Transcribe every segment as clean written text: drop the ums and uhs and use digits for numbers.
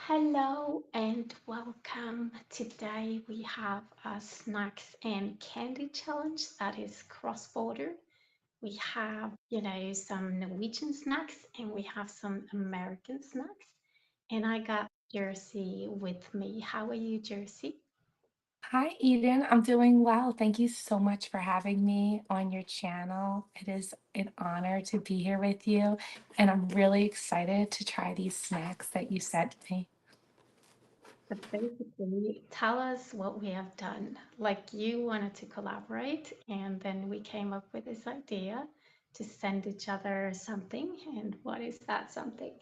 Hello and welcome. Today we have a snacks and candy challenge that is cross-border. We have, some Norwegian snacks and we have some American snacks. And I got Jersey with me. How are you, Jersey? Hi, Eden. I'm doing well. Thank you so much for having me on your channel. It is an honor to be here with you, and I'm really excited to try these snacks that you sent me. So basically, tell us what we have done. Like you wanted to collaborate, and then we came up with this idea to send each other something. And what is that something?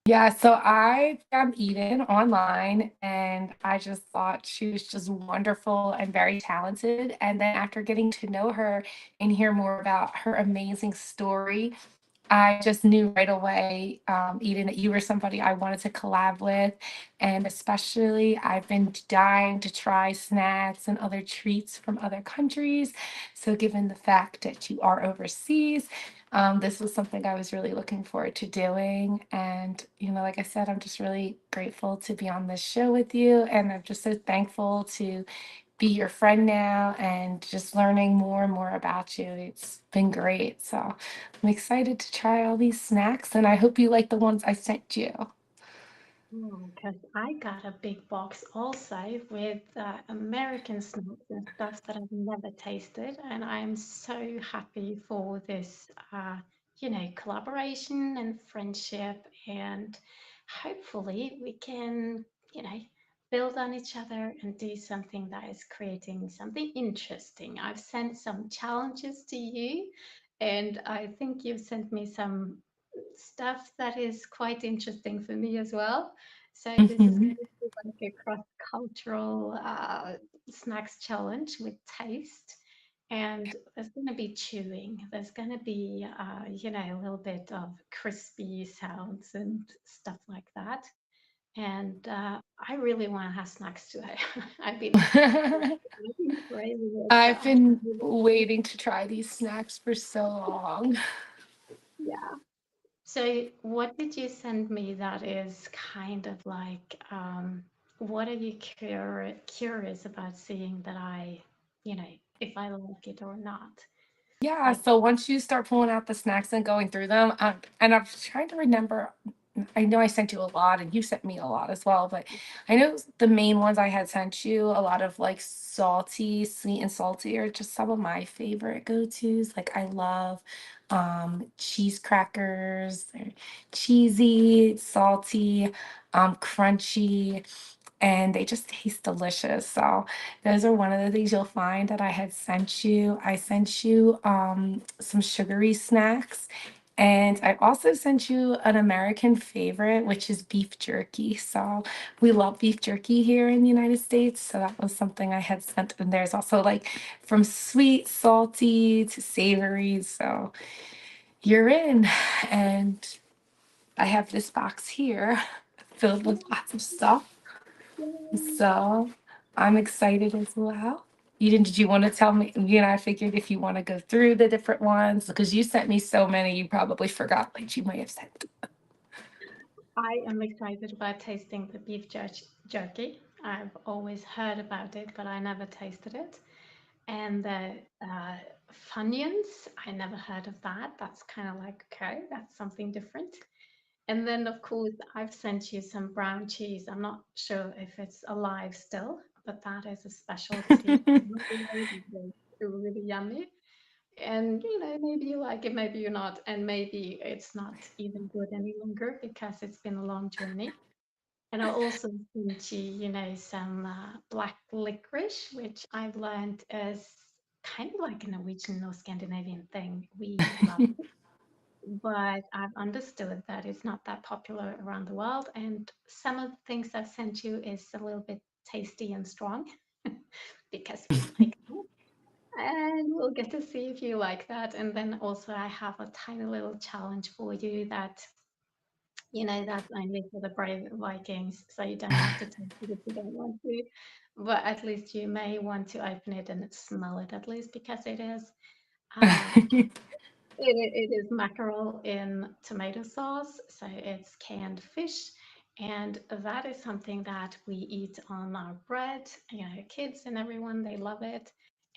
Yeah, so I found Eden online and I just thought she was just wonderful and very talented. And then after getting to know her and hear more about her amazing story, I just knew right away, Eden, that you were somebody I wanted to collab with. And especially, I've been dying to try snacks and other treats from other countries. So, given the fact that you are overseas, this was something I was really looking forward to doing. And, like I said, I'm just really grateful to be on this show with you. And I'm just so thankful to be your friend now and just learning more and more about you. It's been great. So I'm excited to try all these snacks and I hope you like the ones I sent you. Because I got a big box also with American snacks and stuff that I've never tasted, and I'm so happy for this, collaboration and friendship, and hopefully we can, you know, build on each other and do something that is creating something interesting. I've sent some challenges to you, and I think you've sent me some stuff that is quite interesting for me as well. So this is Mhm. going to be like a cross-cultural snacks challenge with taste. And there's going to be chewing. There's going to be, a little bit of crispy sounds and stuff like that. And I really want to have snacks today. I've been, I've been craving it. So I've I been really, waiting to try these snacks for so long. yeah. So, what did you send me that is kind of like, what are you curious about seeing that if I like it or not? Yeah, Like, so once you start pulling out the snacks and going through them, and I'm trying to remember, I know I sent you a lot and you sent me a lot as well, but I know the main ones I had sent you, a lot of like salty, sweet and salty are just some of my favorite go-tos. Like I love cheese crackers, they're cheesy, salty, crunchy, and they just taste delicious. So those are one of the things you'll find that I had sent you. I sent you some sugary snacks. And I also sent you an American favorite, which is beef jerky. So we love beef jerky here in the United States. So that was something I had sent. And there's also like from sweet, salty to savory. So you're in. And I have this box here filled with lots of stuff. yay. So I'm excited as well. Eden, did you want to tell me? I figured if you want to go through the different ones, because you sent me so many, you probably forgot, like you might have sent. I am excited about tasting the jerky. I've always heard about it, but I never tasted it. And the Funyuns, I never heard of that. That's kind of like, okay, that's something different. And then, of course, I've sent you some brown cheese. I'm not sure if it's alive still, but that is a specialty. It's really yummy. And, maybe you like it, maybe you're not. And maybe it's not even good any longer because it's been a long journey. And I also sent you, some black licorice, which I've learned is kind of like a Norwegian or Scandinavian thing. We love it, but I've understood that it's not that popular around the world. And some of the things I've sent you is a little bit tasty and strong because we like that. And we'll get to see if you like that. And then also I have a tiny little challenge for you that, that's only for the brave Vikings. So you don't have to taste it if you don't want to. But at least you may want to open it and smell it at least because it is uh, it is mackerel in tomato sauce, so it's canned fish, And that is something that we eat on our bread. Kids and everyone, they love it.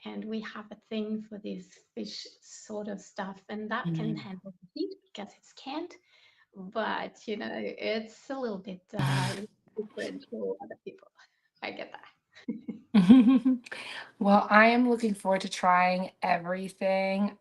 And we have a thing for this fish sort of stuff, and that can Mm. handle the heat because it's canned. But it's a little bit different for other people. I get that. Well, I am looking forward to trying everything.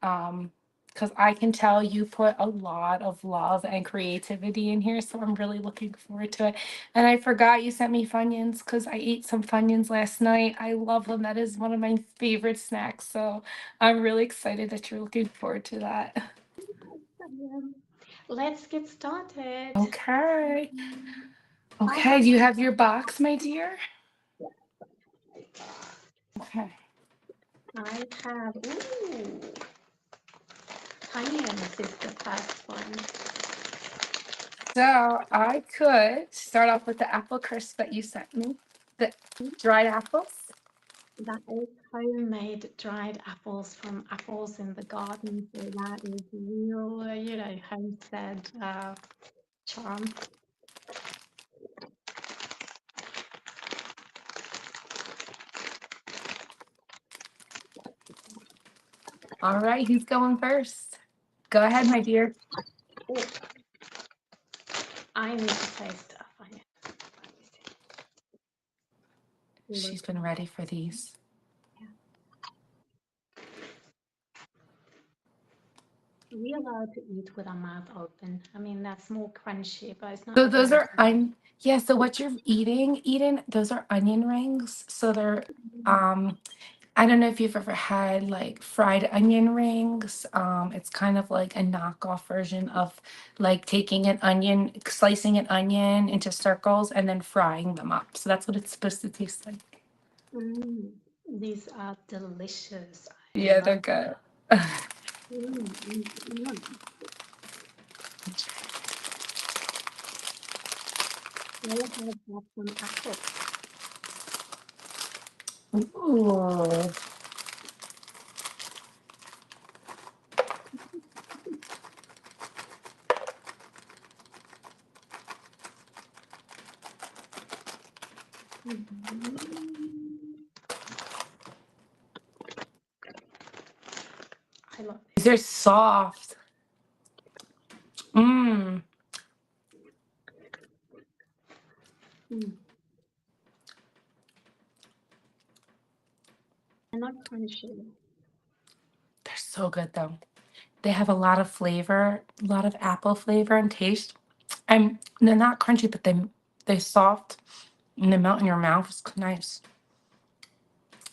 Because I can tell you put a lot of love and creativity in here, so I'm really looking forward to it. And I forgot you sent me Funyuns because I ate some Funyuns last night. I love them. That is one of my favorite snacks. So I'm really excited that you're looking forward to that. Let's get started. Okay. I Okay. have Do you have your box, my dear? Okay. I have onions is the first one. So I could start off with the apple crisp that you sent me, the dried apples. That is homemade dried apples from apples in the garden. So that is real, homestead charm. All right, who's going first? Go ahead, my dear. Oh, I need to taste onion. She's been ready for these. We're allowed to eat with our mouth open. I mean, that's more crunchy, but it's not So a those very. are yeah, so what you're eating, Eden, those are onion rings. So they're I don't know if you've ever had like fried onion rings. It's kind of like a knockoff version of like taking an onion, slicing an onion into circles and then frying them up. So that's what it's supposed to taste like. These are delicious. I Yeah, love. they're good. We'll have some apple. Ooh. I love These are soft. Mmm. it. And not crunchy. They're so good though. They have a lot of flavor, a lot of apple flavor and taste. And they're not crunchy, but they're soft and they melt in your mouth. It's nice.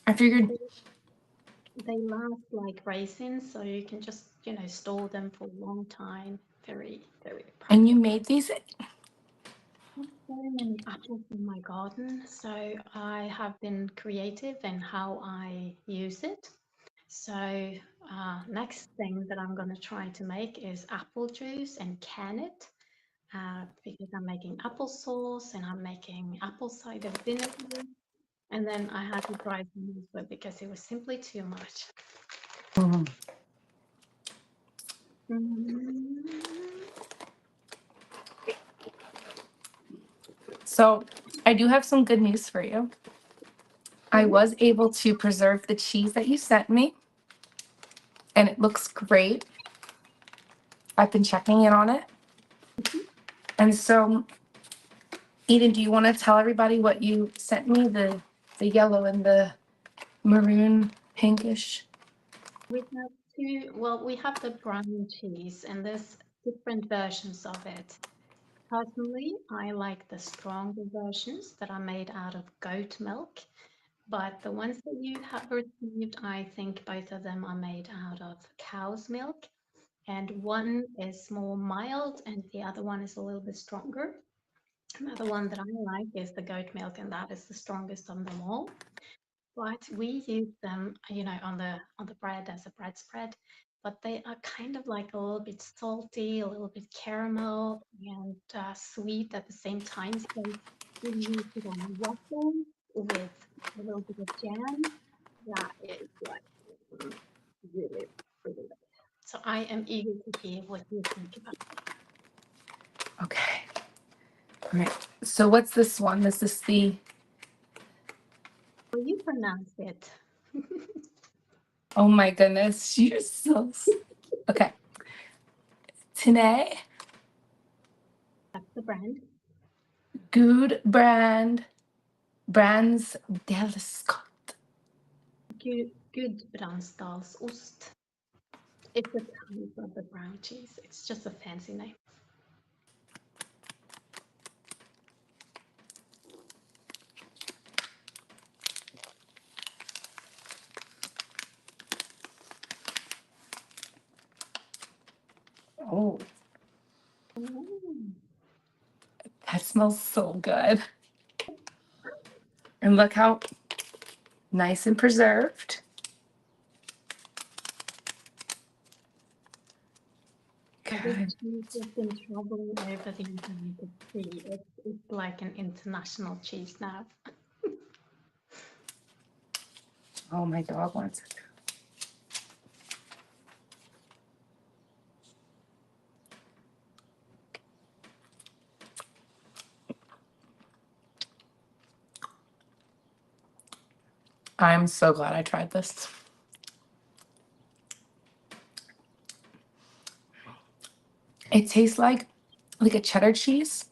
I figured. They last like raisins, so you can just, store them for a long time. Very, very And you practical. made these? Not very many apples in my garden, so I have been creative in how I use it. So next thing that I'm going to try to make is apple juice and can it. Because I'm making applesauce and I'm making apple cider vinegar. And then I had to dry some as because it was simply too much. Mhm. So I do have some good news for you. I was able to preserve the cheese that you sent me, and it looks great. I've been checking in on it. And so, Eden, do you want to tell everybody what you sent me? The yellow and the maroon pinkish. We have we have the brown cheese and there's different versions of it. Personally, I like the stronger versions that are made out of goat milk, but the ones that you have received, I think both of them are made out of cow's milk, and one is more mild and the other one is a little bit stronger. Another one that I like is the goat milk, and that is the strongest of them all. But we use them, on the bread as a bread spread. But they are kind of like a little bit salty, a little bit caramel, and sweet at the same time. So we use it on waffles with a little bit of jam. That is like really, really good. So I am eager to hear what you think about it. Okay. All right. So what's this one? This is the. Well, you pronounced it. Oh my goodness, you're so. Okay. Today, That's the brand. good brands del Scott. Gudbrandsdalsost. It's a type of the brown cheese. It's just a fancy name. Oh, Mm. that smells so good. And look how nice and preserved. So this Good. cheese has been traveling over the Atlantic Sea. It's like an international cheese now. Oh, my dog wants it. I'm so glad I tried this. It tastes like a cheddar cheese,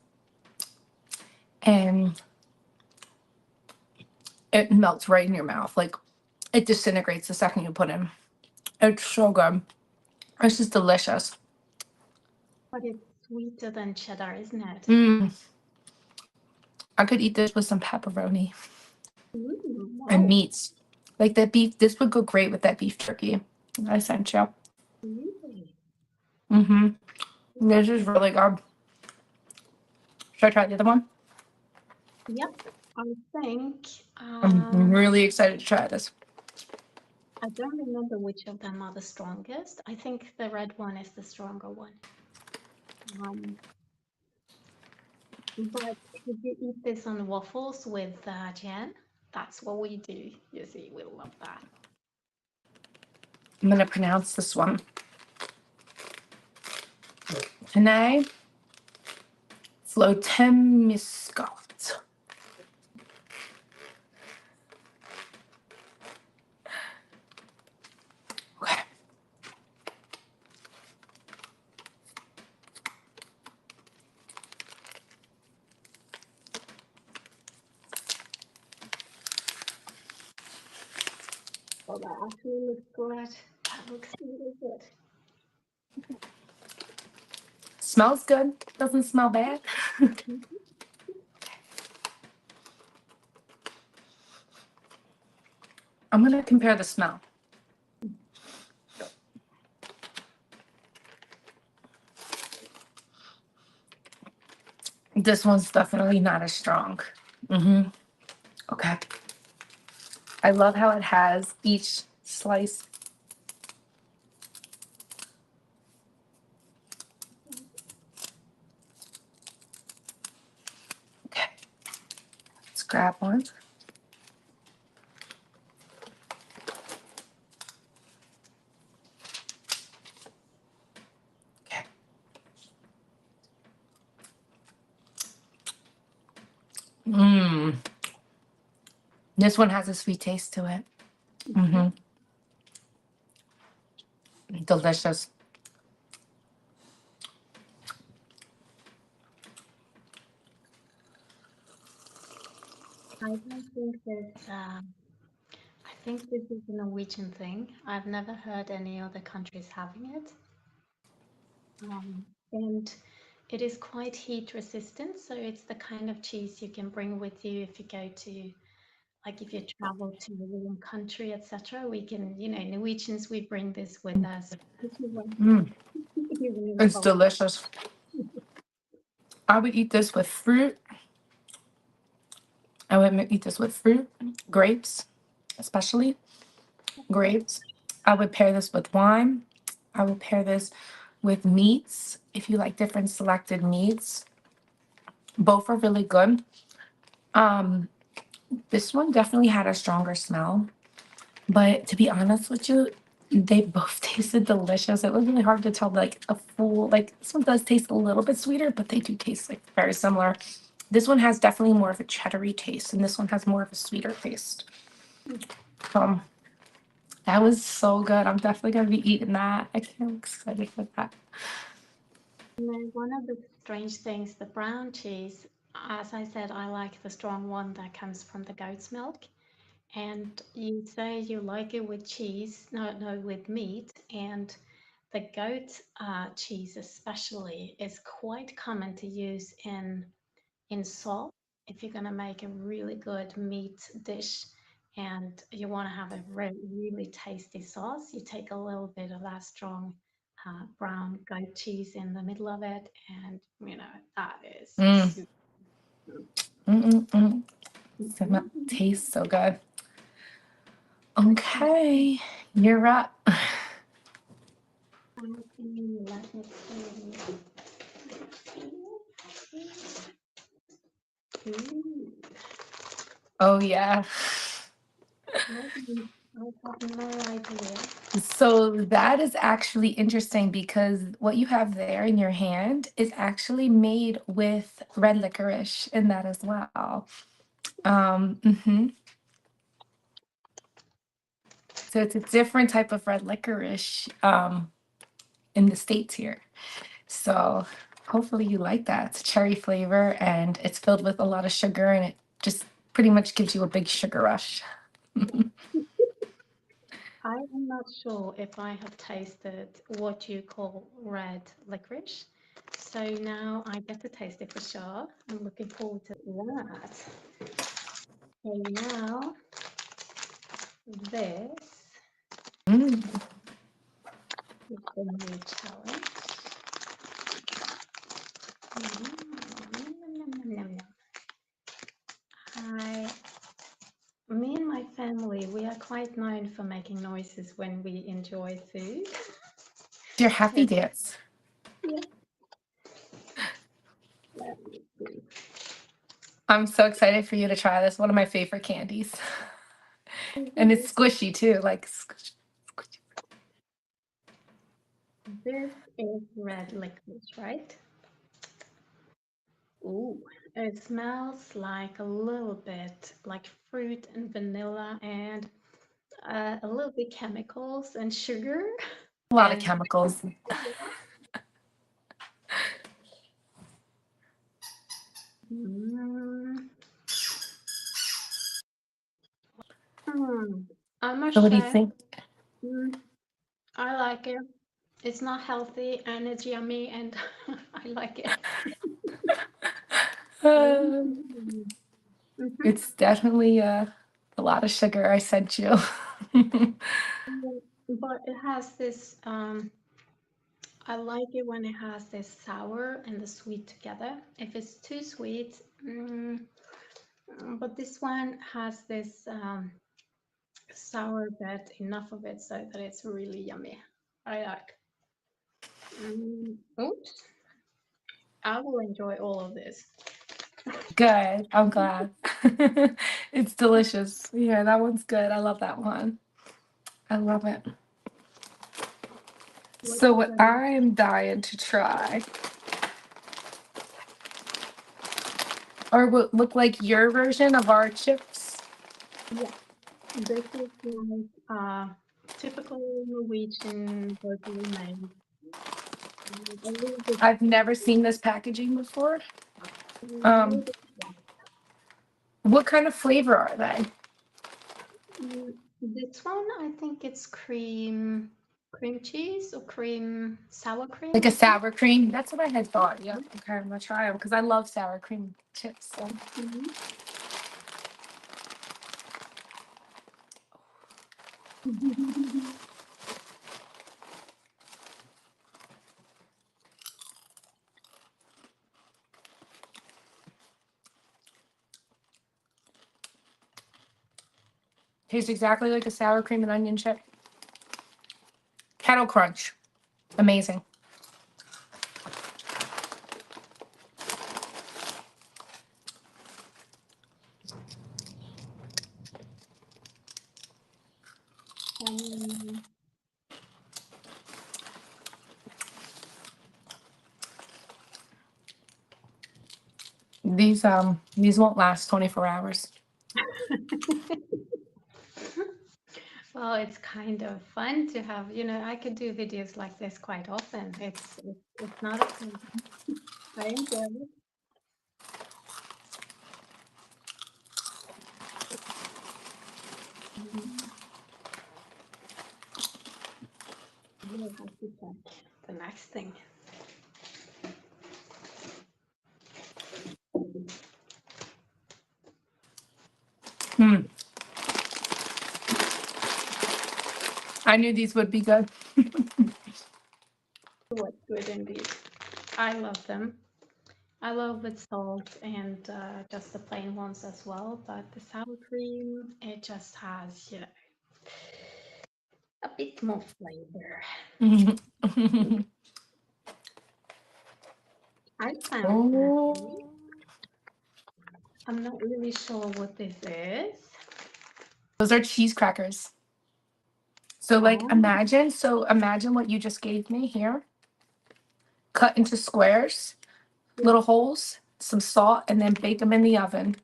and it melts right in your mouth. Like it disintegrates the second you put in. It's so good. It's just delicious. But it's sweeter than cheddar, isn't it? Mm. I could eat this with some pepperoni Ooh, and wow. meats. Like that beef. This would go great with that beef jerky I sent you. Really? Mm-hmm. This is really good. Should I try the other one? Yep. I think I'm really excited to try this. I don't remember which of them are the strongest. I think the red one is the stronger one. But could you eat this on waffles with jam? That's what we do. You see, we love that. I'm gonna pronounce this one. Tonight, Flotemiscot. Okay. Oh, that actually looks good. That looks really good. Smells good. Doesn't smell bad. I'm gonna compare the smell. This one's definitely not as strong. Mm-hmm. Okay. I love how it has each slice. Okay. Let's grab one. Okay. Mmm. This one has a sweet taste to it. Mm-hmm. Delicious. I don't think this. I think this is a Norwegian thing. I've never heard any other countries having it. And it is quite heat resistant, so it's the kind of cheese you can bring with you if you go to, like if you travel to a warm country, etc. We can, Norwegians, we bring this with us. Mm. Even in It's cold. delicious. I would eat this with fruit. I would eat this with fruit, grapes, especially grapes. I would pair this with wine. I would pair this with meats if you like different selected meats. Both are really good. Um, this one definitely had a stronger smell, but to be honest with you, they both tasted delicious. It was really hard to tell like a full like this one does taste a little bit sweeter, but they do taste like very similar. This one has definitely more of a cheddary taste, and this one has more of a sweeter taste. Um, that was so good. I'm definitely gonna be eating that. I can't excited for that. One of the strange things, the brown cheese, as I said, I like the strong one that comes from the goat's milk. And you say you like it with cheese, no, with meat. And the goat cheese, especially, is quite common to use in sauce. If you're gonna make a really good meat dish and you want to have a really tasty sauce, you take a little bit of that strong brown goat cheese in the middle of it, and that is Mm. super. Mm-mm-mm. Tastes so good. Okay, you're up. Let me see. Ooh, Oh yeah. I have no idea. So that is actually interesting because what you have there in your hand is actually made with red licorice in that as well. Mhm. So it's a different type of red licorice in the States here. So hopefully you like that. It's cherry flavor and it's filled with a lot of sugar and it just pretty much gives you a big sugar rush. I am not sure if I have tasted what you call red licorice. So now I get to taste it for sure. I'm looking forward to that. Okay, now this Mm. is the new challenge. Me and my family, we are quite known for making noises when we enjoy food. Your happy dance. Yeah. Let me see. I'm so excited for you to try this. One of my favorite candies. And it's squishy too, like squishy. This is red licorice, right? Ooh, it smells like a little bit like fruit and vanilla and a little bit chemicals and sugar. A lot of And chemicals. mm, mm, I So must what do you say, think? mm, I like it. It's not healthy and it's yummy and I like it. Um, Mhm. Mhm. it's definitely a lot of sugar I sent you. But it has this, I like it when it has this sour and the sweet together. If it's too sweet, but this one has this sour bit, enough of it so that it's really yummy. I like. Oops, I will enjoy all of this. Good. I'm glad. It's delicious. Yeah, that one's good. I love that one. I love it. What So you what gonna? I am dying to try or what look like your version of our chips. Yeah, this is like typical Norwegian locally made. A little bit, I've never seen this packaging before. a little Um, bit. what kind of flavor are they? This one, I think it's cream cheese or cream sour cream, Like a I think. sour cream? That's what I had thought. Yeah. Okay, I'm gonna try them because I love sour cream chips. So. Mhm. Tastes exactly like a sour cream and onion chip. Kettle crunch. Amazing. Um, These won't last 24 hours. Well, it's kind of fun to have, I could do videos like this quite often. It's not a problem. I enjoy it. Mm, we'll have to check the next thing. Hmm. I knew these would be good. What's good indeed. I love them. I love with salt and just the plain ones as well, but the sour cream, it just has, a bit more flavor. I found something. Oh. I'm not really sure what this is. Those are cheese crackers. So like Oh, imagine what you just gave me here. Cut into squares, yeah, little holes, some salt, and then bake them in the oven.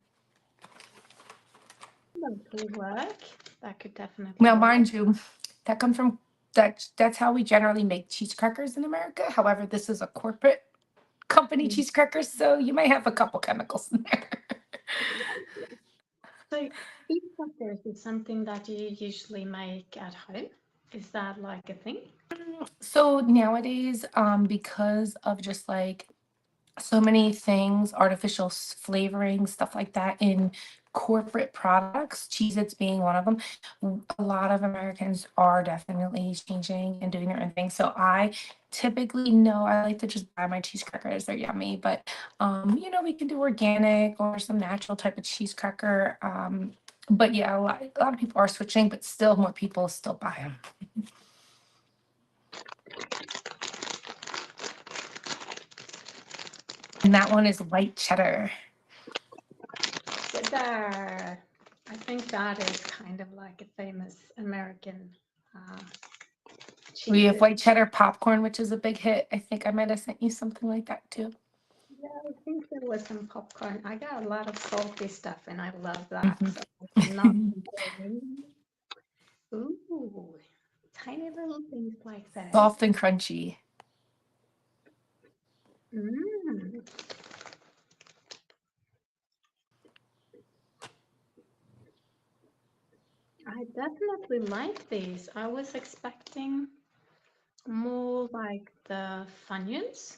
that could work. That could definitely Now, work. mind you, that comes from that's how we generally make cheese crackers in America. However, this is a corporate company Mm. cheese crackers, so you might have a couple chemicals in there. So, beef crackers is something that you usually make at home. Is that like a thing? So nowadays, because of just like so many things, artificial flavoring, stuff like that in corporate products, Cheez-Its being one of them. A lot of Americans are definitely changing and doing their own thing. So I typically know I like to just buy my cheese crackers. They're yummy, but we can do organic or some natural type of cheese cracker. But yeah, a lot of people are switching, but still more people still buy them. And that one is white cheddar. Cheddar. I think that is kind of like a famous American We cheese. have white cheddar popcorn, which is a big hit. I think I might have sent you something like that too. Yeah, I think there was some popcorn. I got a lot of salty stuff and I love that. So I'm not Mm-hmm. complaining. Ooh, tiny little things like this. Soft and crunchy. Mm. I definitely like these. I was expecting more like the Funyuns,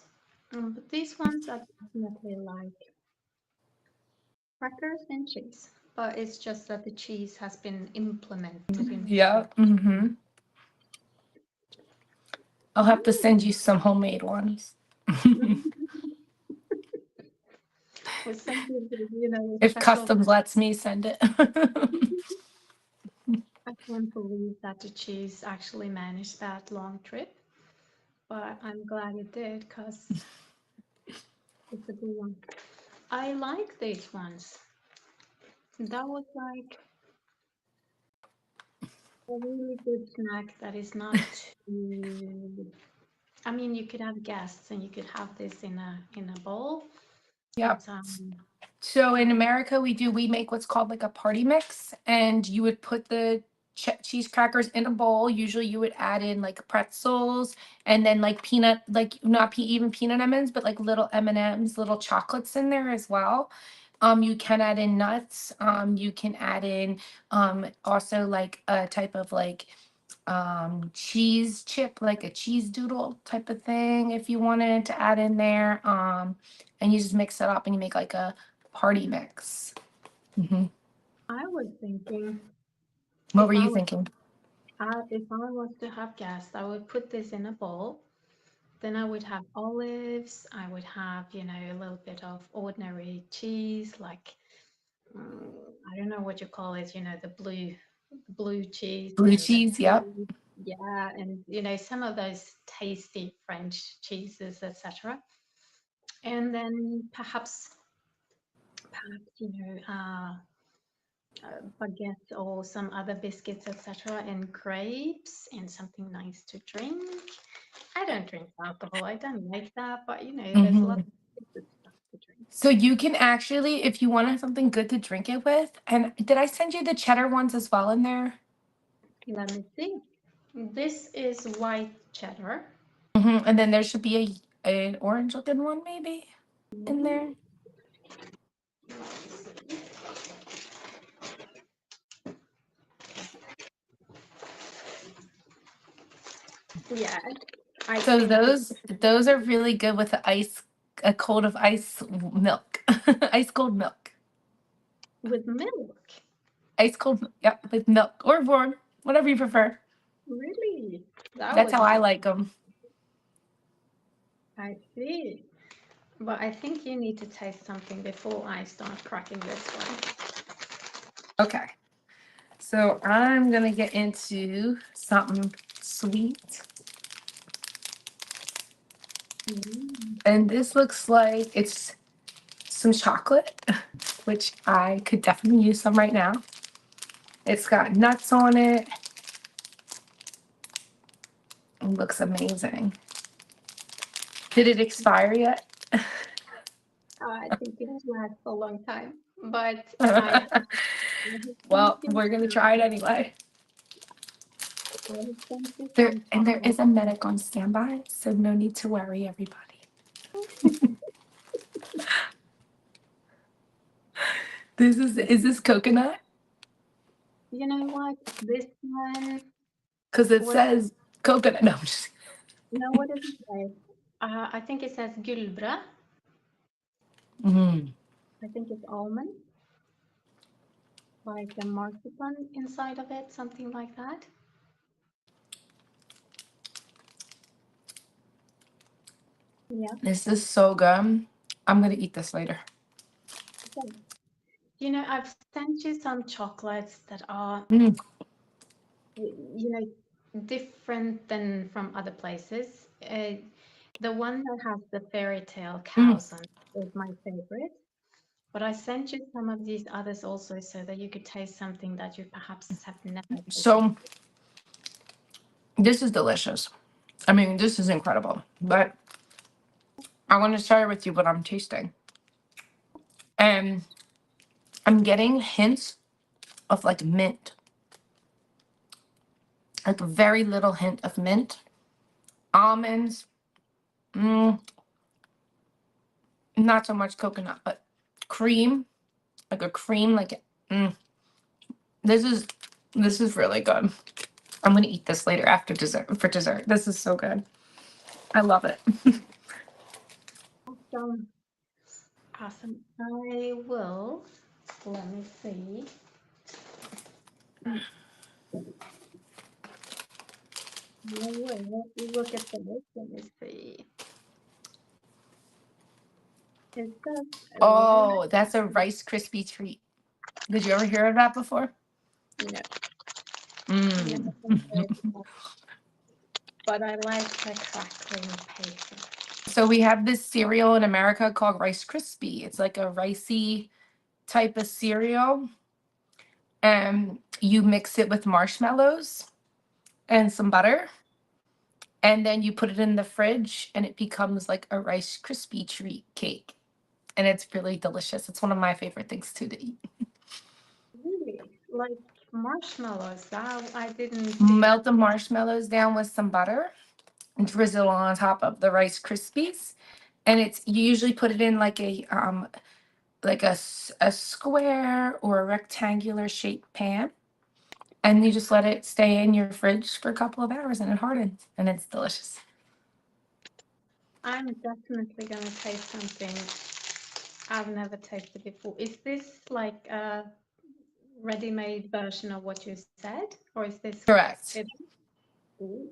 but these ones are definitely like crackers and cheese. But it's just that the cheese has been implemented into Yeah. Mm-hmm. I'll have to Mm. send you some homemade ones. With something, If special. Customs lets me send it. I can't believe that the cheese actually managed that long trip, but I'm glad it did because it's a good one. I like these ones. That was like a really good snack that is not too. I mean, you could have guests and you could have this in a bowl, Yep. but So in America, we make what's called like a party mix, and you would put the cheese crackers in a bowl. Usually, you would add in like pretzels, and then like peanut, like not even peanut M&Ms, but like little M&Ms, little chocolates in there as well. You can add in nuts. You can add in also like a type of like cheese chip, like a cheese doodle type of thing, if you wanted to add in there. And you just mix it up and you make like a party mix. Hmm. I was thinking What if were I you was thinking? if I was to have guests, I would put this in a bowl. Then I would have olives. I would have, a little bit of ordinary cheese, like I don't know what you call it, the blue cheese, Blue and cheese, yep. yeah, and some of those tasty French cheeses, etc. And then perhaps baguette or some other biscuits, etc., and grapes and something nice to drink. I don't drink alcohol. I don't like that, but there's a lot Hmm. of good stuff to drink. So you can actually, if you want something good to drink it with, and did I send you the cheddar ones as well in there? Let me see. This is white cheddar. And then there should be an orange looking one maybe in Mhm. there. Yeah, I So think those are really good with a cold of ice milk, ice cold milk, with milk. ice cold, yeah, with milk or warm, whatever you prefer. Really? That That's would how I be, like them. I see. But I think you need to taste something before I start cracking this one. Okay, so I'm gonna get into something sweet, Mm. and this looks like it's some chocolate, which I could definitely use some right now. It's got nuts on it. It looks amazing. Did it expire yet? I think it lasts a long time, but I have sent Well, you we're gonna some. try it anyway. I have sent you There some and there chocolate. is a medic on standby, so no need to worry, everybody. Is this coconut? You know what? This one, Because it what? says coconut. No, I'm just No, what does it say? I think it says gulbre. mm. I think it's almond, like a marzipan inside of it, something like that. Yeah. This is so good. I'm gonna eat this later. Okay. You know, I've sent you some chocolates that are, Mm. you know, different than from other places. The one that has the fairy tale Mm. cows on it is my favorite. But I sent you some of these others also so that you could taste something that you perhaps have never tasted. So this is delicious. I mean, this is incredible. But I want to share with you what I'm tasting. And I'm getting hints of like mint, like a very little hint of mint, almonds, mm, not so much coconut, but cream, like a cream, like mm, this is this is really good. I'm gonna eat this later after dessert for dessert. This is so good. I love it. Awesome. Awesome. I will, let me see. I will look at this. Let me see. It says Oh, that's a Rice Krispie treat. Did you ever hear of that before? no, never Mm. heard of that, but I like the crackling paper. So we have this cereal in America called Rice Krispie. It's like a ricey type of cereal, and you mix it with marshmallows and some butter, and then you put it in the fridge, and it becomes like a Rice Krispie treat cake, and it's really delicious. It's one of my favorite things too to eat. Really? Like marshmallows. I didn't see that. Melt the marshmallows down with some butter, and drizzle on top of the Rice Krispies, and it's you usually put it in like a square or a rectangular shaped pan, and you just let it stay in your fridge for a couple of hours and it hardens and it's delicious. I'm definitely gonna taste something I've never tasted before. Is this like a ready-made version of what you said, or is this Correct. it? Ooh.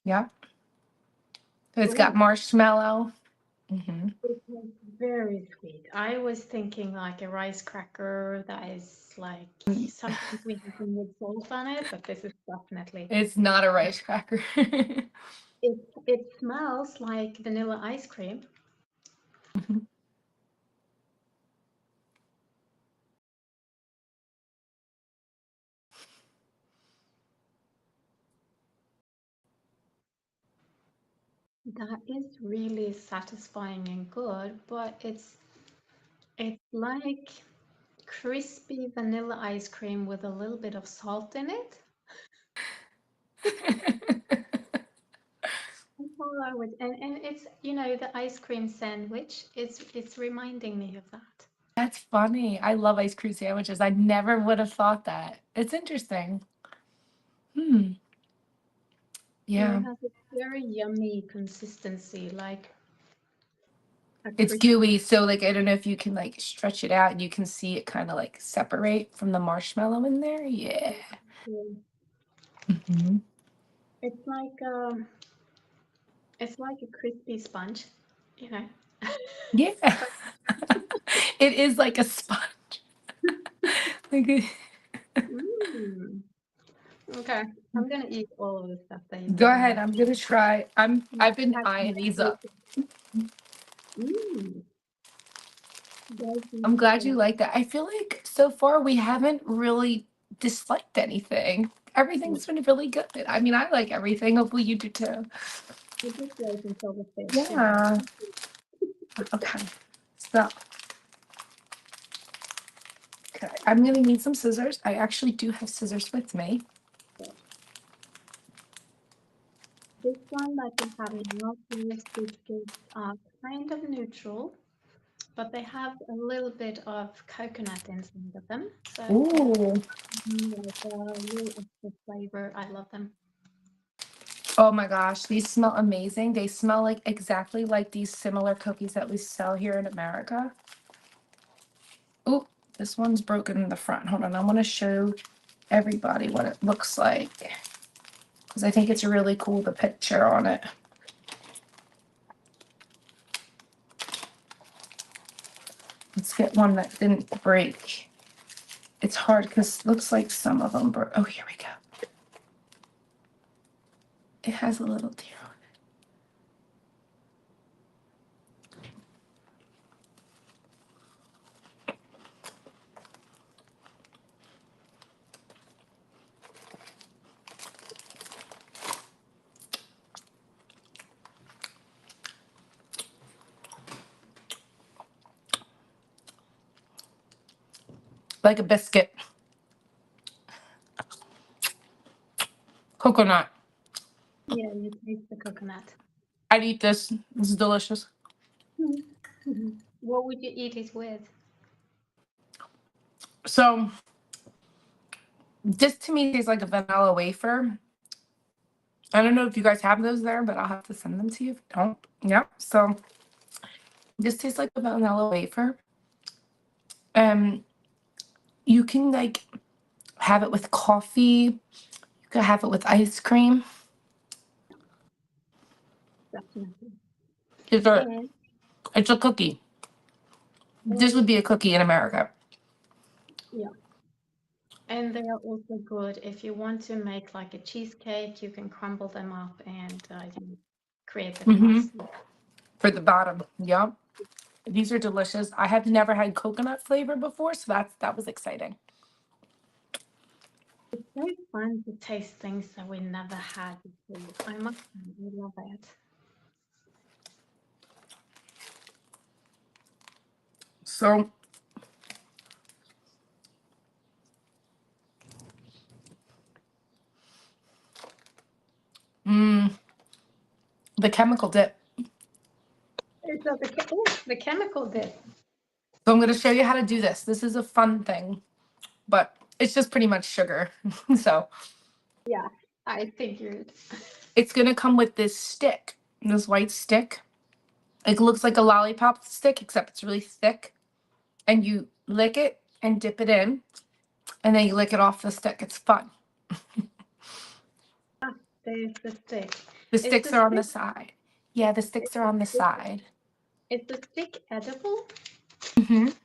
Yeah. It's got Ooh, marshmallow. Hmm. it was very sweet. I was thinking like a rice cracker that is like something we can with salt on it, but this is definitely. It's not a rice cracker. It smells like vanilla ice cream. That is really satisfying and good, but it's like crispy vanilla ice cream with a little bit of salt in it. That's all I would, and it's the ice cream sandwich. It's reminding me of that. That's funny. I love ice cream sandwiches. I never would have thought that. It's interesting. Hmm. And it Yeah. has a very yummy consistency, like a It's crispy. gooey, so like I don't know if you can like stretch it out and you can see it kind of like separate from the marshmallow in there. Yeah. Hmm. It's like it's like a crispy sponge, you know. Yeah. It is like a sponge. Like Mm. Okay, I'm gonna eat all of the stuff that you go put in ahead. there. I'm gonna try. I've been Have eyeing some these up. bacon. Mm. Those I'm look glad you good. like that. I feel like so far we haven't really disliked anything. Yeah, Everything's been really good. I mean, I like everything. Hopefully you do too. we just wait until the fish, you know. Yeah. Okay. So, okay. I'm gonna need some scissors. I actually do have scissors with me. So this one that you have now, these biscuits are kind of neutral, but they have a little bit of coconut inside of them, so it Ooh. like a little extra flavor. I love them. Oh my gosh, these smell amazing. They smell like exactly like these similar cookies that we sell here in America. Oh, this one's broken in the front. Hold on, I want to show everybody what it looks like because I think it's really cool, the picture on it. Let's get one that didn't break. It's hard because it looks like some of them broke. Oh, here we go. It has a little tear on it. Like a biscuit. Coconut. Yeah, you taste the coconut. I'd eat this. This is delicious. What would you eat it with? So this to me tastes like a vanilla wafer. I don't know if you guys have those there, but I'll have to send them to you if you don't. Yeah. So this tastes like a vanilla wafer. Um, you can like have it with coffee. You can have it with ice cream. Definitely. Dessert. And It's a cookie. This would and be a cookie in America. yeah, and they are also good if you want to make like a cheesecake. You can crumble them up and you create the Hmm. crust. For the bottom. Yep. These are delicious. I had never had coconut flavor before, so that was exciting. It's so fun to taste things that we never had before. I must say, I love it. So, mm, the chemical dip. It's the chemical dip. So I'm going to show you how to do this. This is a fun thing, but it's just pretty much sugar. So Yeah, I figured. it's going to come with this stick, this white stick. It looks like a lollipop stick, except it's really thick. And you lick it and dip it in, and then you lick it off the stick. It's fun. Ah, there's the stick. The Is sticks the are on the stick side. Yeah, the is sticks are the on the stick, side. is the stick edible?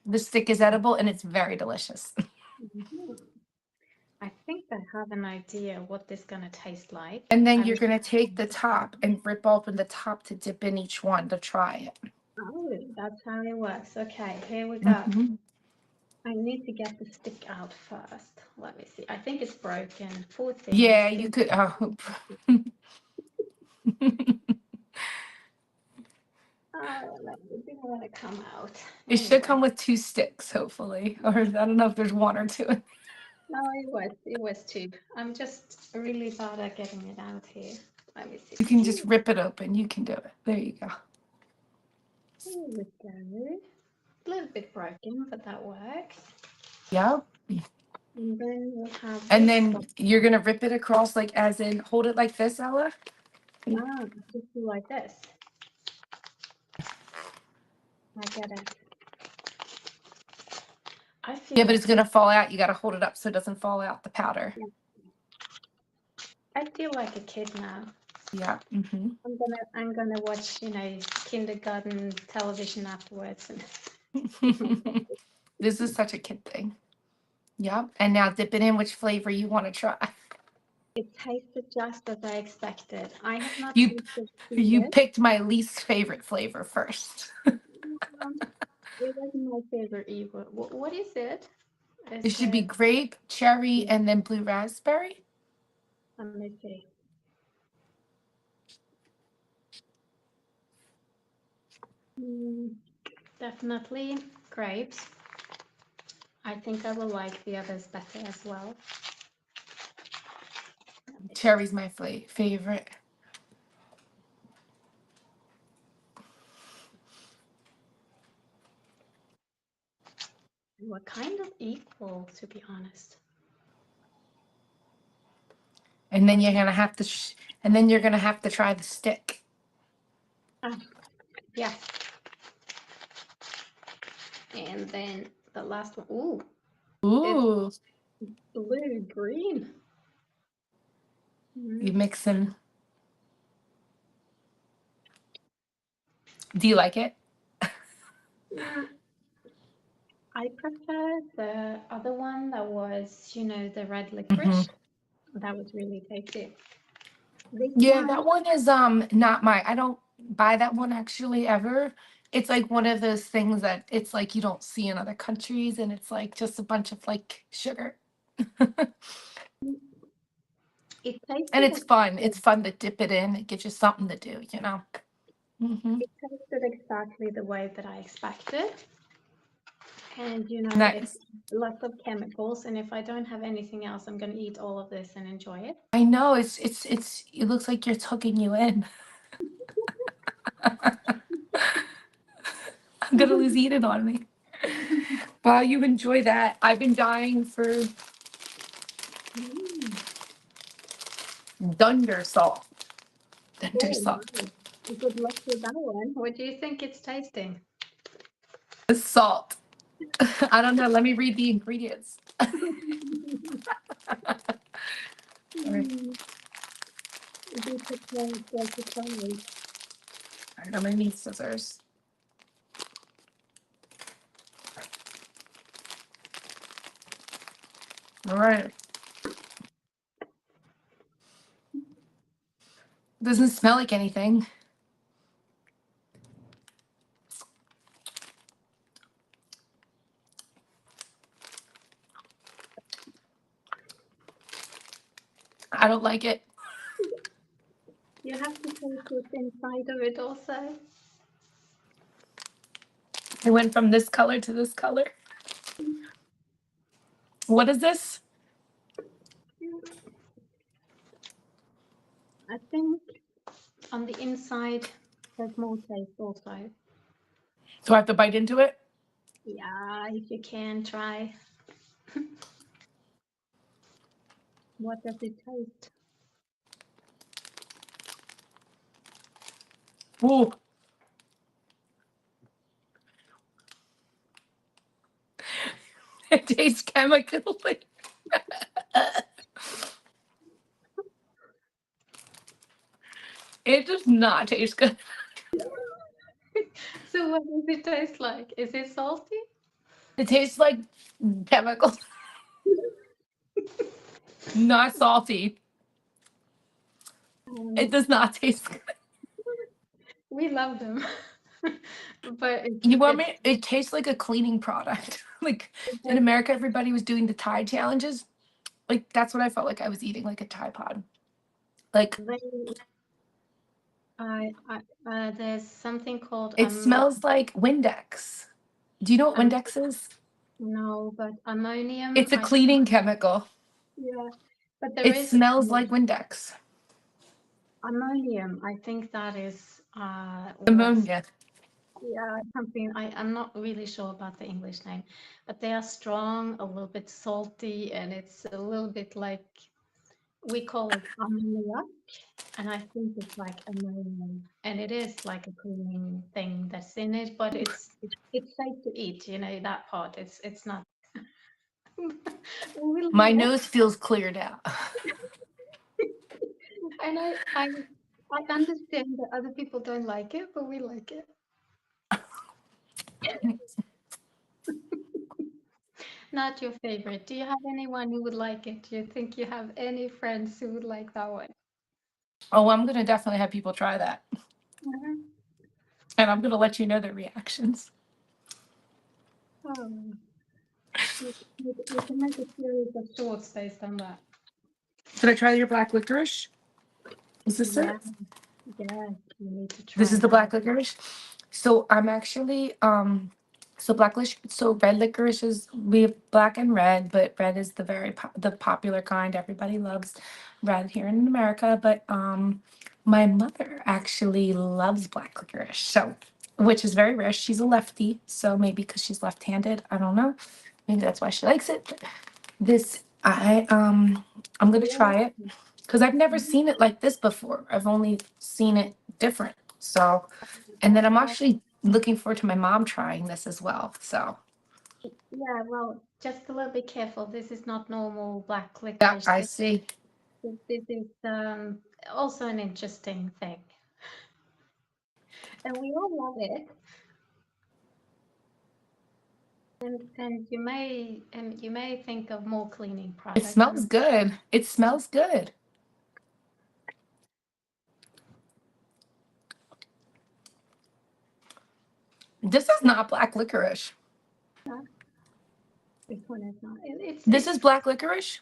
The stick is edible and it's very delicious. Mhm. I think I have an idea what this gonna taste like. And then I'm you're going to take the top and rip open the top to dip in each one to try it. Oh, that's how it works. Okay, here we go. Hmm. I need to get the stick out first. Let me see. I think it's broken. Poor thing. It's Yeah, you been could. It didn't want to come out. It should come Anyway, with 2 sticks, hopefully. Or I don't know if there's 1 or 2. no, it was two. I'm just really bad at getting it out here. Let me see. You can just rip it open. You can do it. There you go. Here we go. A little bit broken, but that works. Yep. And then we'll have And this then one. you're gonna rip it across, like as in hold it like this, Ella. Just do like this. I get it. I feel Yeah, but like it's gonna fall out. You gotta hold it up so it doesn't fall out the powder. I feel like a kid now. Yeah. Mm-hmm. I'm gonna watch, kindergarten television afterwards. This is such a kid thing. Yep. And now dip it in which flavor you want to try. It tasted just as I expected. I have not You tasted you it. picked my least favorite flavor first. It wasn't my favorite either. What is it? It Is should be it? grape, cherry, and then blue raspberry. Let me see. Definitely grapes. I think I will like the others better as well. Cherry's my favorite. We're kind of equal, to be honest. And then you're gonna have to, and then you're gonna have to try the stick. Yeah. And then the last one. Ooh. Ooh. It's blue green. You mix them. Do you like it? I prefer the other one that was, the red licorice. That was really tasty. This Yeah, one, that one is not my. I don't buy that one actually ever. It's like one of those things that it's like you don't see in other countries, and it's like just a bunch of like sugar. it tasted And it's fun. exactly, It's fun to dip it in. It gives you something to do, you know. it tasted exactly the way that I expected. And it's Nice. lots of chemicals. And if I don't have anything else, I'm gonna eat all of this and enjoy it. I know it looks like it's hooking you in. I'm gonna lose eating on me. Well, you enjoy that. I've been dying for dunder salt. Dunder Oh, salt. nice. Good luck with that one. What do you think it's tasting? Salt. I don't know. Let me read the ingredients. Sorry. I'm gonna need scissors. All right. Doesn't smell like anything. I don't like it. You have to taste what's inside of it also. It went from this color to this color. What is this? I think on the inside there's more taste also. Do I have to bite into it? Yeah, if you can try. What does it taste? Ooh. It tastes chemically. It does not taste good. So what does it taste like? Is it salty? It tastes like chemicals. Not salty. It does not taste good. We love them. But You want me? It tastes like a cleaning product. Like in America, everybody was doing the Tide challenges. Like that's what I felt like I was eating, like a Tide pod. Like they There's something called It smells like Windex. Do you know what um, Windex is? no, but ammonium. It's a cleaning chemical. Yeah, but there It is smells like Windex. ammonium. I think that is what's Ammonia. yeah something. I'm not really sure about the English name, but they are strong, a little bit salty, and it's a little bit like we call it ammonia. And I think it's like ammonium, and it is like a cleaning thing that's in it, but it's safe to eat. You know that part. It's not. We My like nose feels cleared out. it, and I understand that other people don't like it, but we like it. Not your favorite. Do you have anyone who would like it? Do you think you have any friends who would like that one? Oh, I'm gonna definitely have people try that. Mhm. And I'm gonna let you know their reactions. Oh, we can make a series of shorts based on that. Did I try your black licorice? Is this Yeah, it? yeah, you need to This try is the that. black licorice. So I'm actually so so red licorice is we have black and red, but red is the the popular kind. Everybody loves red here in America, but my mother actually loves black licorice. So which is very rare. She's a lefty, so maybe because she's left-handed, I don't know. Maybe that's why she likes it. But this I'm gonna Yeah. try it because I've never Mhm. seen it like this before. I've only seen it different. So, and then Well, I'm actually looking forward to my mom trying this as well. So, yeah, well, just a little bit careful. This is not normal black yeah, licorice. I This see. this is also an interesting thing, and we all love it. And you may think of more cleaning It products. smells good. It smells good. This is not black licorice. No, this one is not. This is black licorice.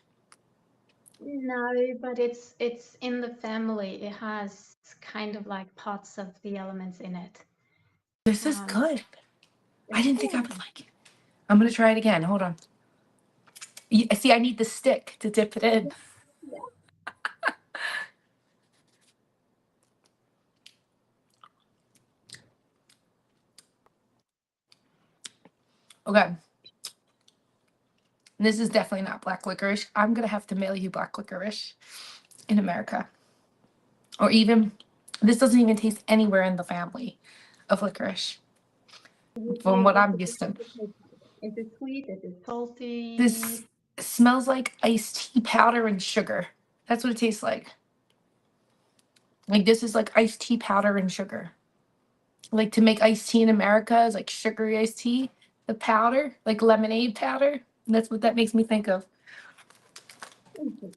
No, but it's in the family. It has kind of like parts of the elements in it. This is Um, good. I it's didn't think I good. would like it. I'm gonna try it again. Hold on. See, I need the stick to dip it in. Yeah. Okay. This is definitely not black licorice. I'm gonna have to mail you black licorice in America. Or even this doesn't even taste anywhere in the family of licorice from what I'm used to. Is it sweet? Is it This salty? smells like iced tea powder and sugar. That's what it tastes like. Like this is like iced tea powder and sugar. Like to make iced tea in America is like sugary iced tea, the powder, like lemonade powder. That's what that makes me think of.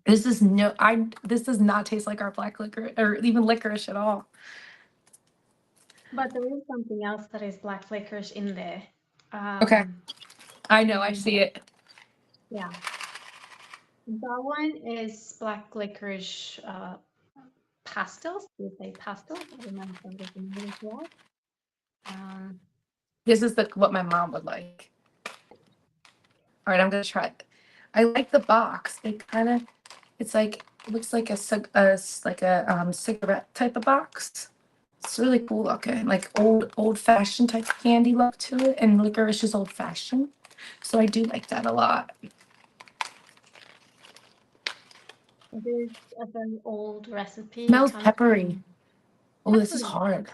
Interesting. This does not taste like our black liquor or even licorice at all. But there is something else that is black licorice in there. Okay. Um, I know, I and see it. yeah, that one is black licorice pastels. Do you say pastels? I don't know if that is in English word. Um, This is what my mom would like. All right, I'm gonna try it. I like the box. It's like it looks like like a cigarette type of box. It's really cool looking, like old fashioned type of candy look to it, and licorice is old fashioned, so I do like that a lot. it is a very old recipe. It Smells comes peppery. from Oh, this is peppery. hard.